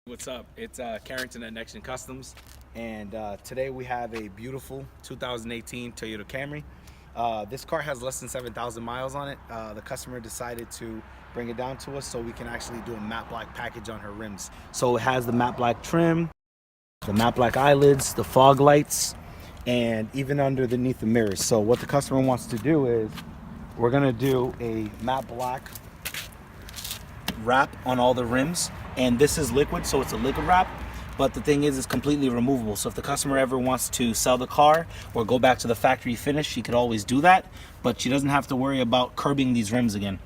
What's up? It's Carrington at Next Gen Customs, and today we have a beautiful 2018 Toyota Camry. This car has less than 7,000 miles on it. The customer decided to bring it down to us so we can actually do a matte black package on her rims. So it has the matte black trim, the matte black eyelids, the fog lights, and even underneath the mirrors. So what the customer wants to do is we're gonna do a matte black wrap on all the rims, and this is liquid, so it's a liquid wrap, but the thing is it's completely removable. So if the customer ever wants to sell the car or go back to the factory finish, she could always do that, but she doesn't have to worry about curbing these rims again.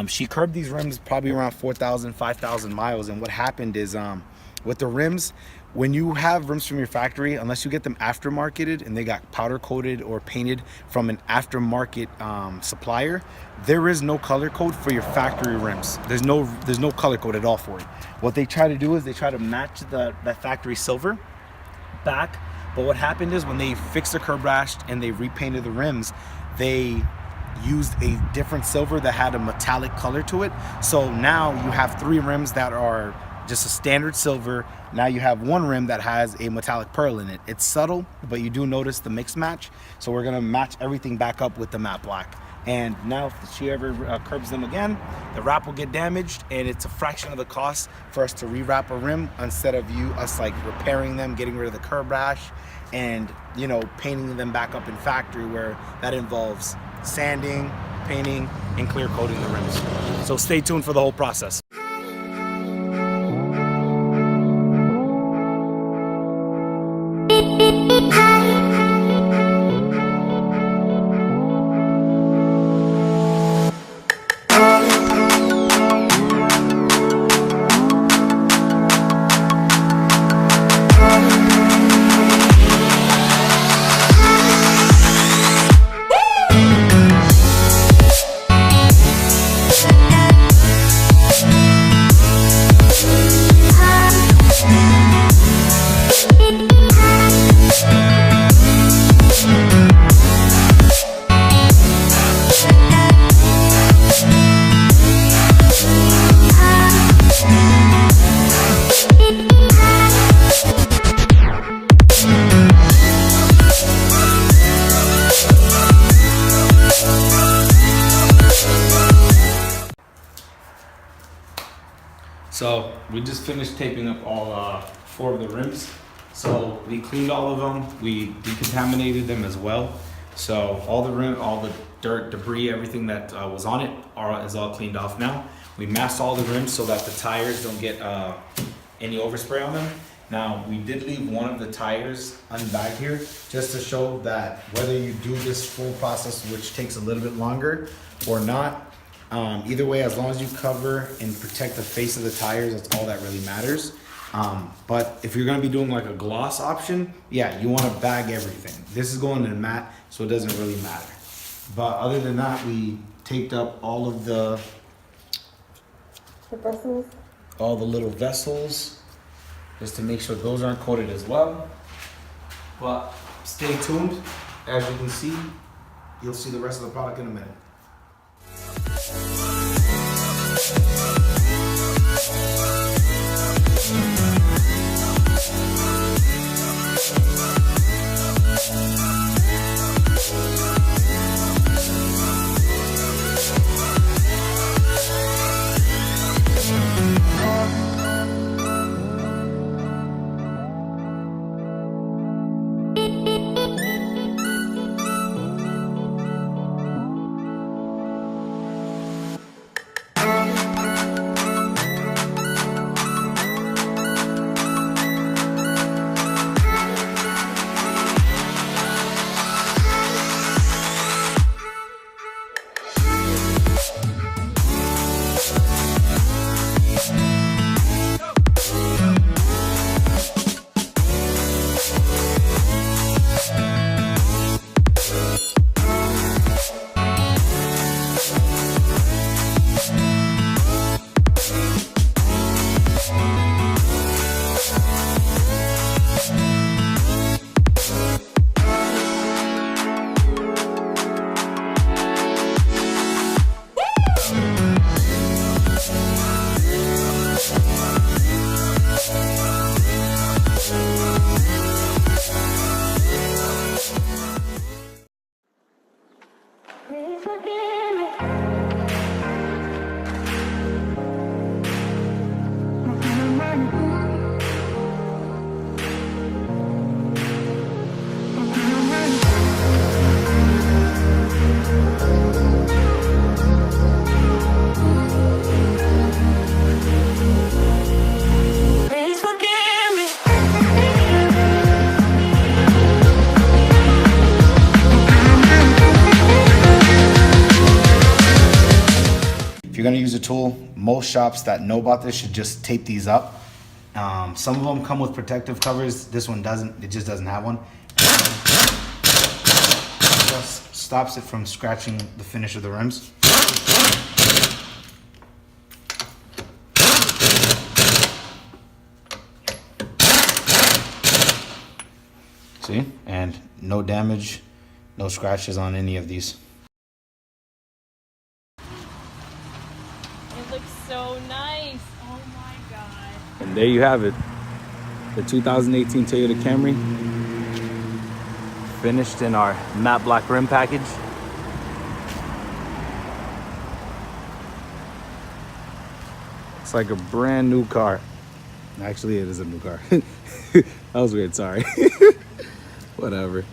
She curbed these rims probably around 4,000 5,000 miles, and what happened is with the rims, when you have rims from your factory, unless you get them aftermarketed and they got powder coated or painted from an aftermarket supplier, there is no color code for your factory rims. There's no color code at all for it. What they try to do is they try to match that factory silver back, but what happened is when they fixed the curb rash and they repainted the rims, they used a different silver that had a metallic color to it. So now you have three rims that are just a standard silver. Now you have one rim that has a metallic pearl in it. It's subtle, but you do notice the mix match. So we're gonna match everything back up with the matte black. And now if she ever curbs them again, the wrap will get damaged, and it's a fraction of the cost for us to rewrap a rim instead of us like repairing them, getting rid of the curb rash, and painting them back up in factory, where that involves sanding, painting, and clear coating the rims. So stay tuned for the whole process. So we just finished taping up all four of the rims. So we cleaned all of them. We decontaminated them as well. So all the dirt, debris, everything that was on it is all cleaned off now. We masked all the rims so that the tires don't get any overspray on them. Now we did leave one of the tires unbagged here just to show that whether you do this full process, which takes a little bit longer or not, either way, as long as you cover and protect the face of the tires, that's all that really matters. But if you're gonna be doing like a gloss option, yeah, you wanna bag everything. This is going in matte, so it doesn't really matter. But other than that, we taped up all of the vessels, all the little vessels, just to make sure those aren't coated as well. But stay tuned. As you can see, you'll see the rest of the product in a minute. gonna use a tool, most shops that know about this should just tape these up. Some of them come with protective covers. This one doesn't. It just doesn't have one. Just stops it from scratching the finish of the rims. See? And no damage, no scratches on any of these. It looks so nice. Oh my God. And there you have it. The 2018 Toyota Camry. Finished in our matte black rim package. It's like a brand new car. Actually, it is a new car. That was weird, sorry. Whatever.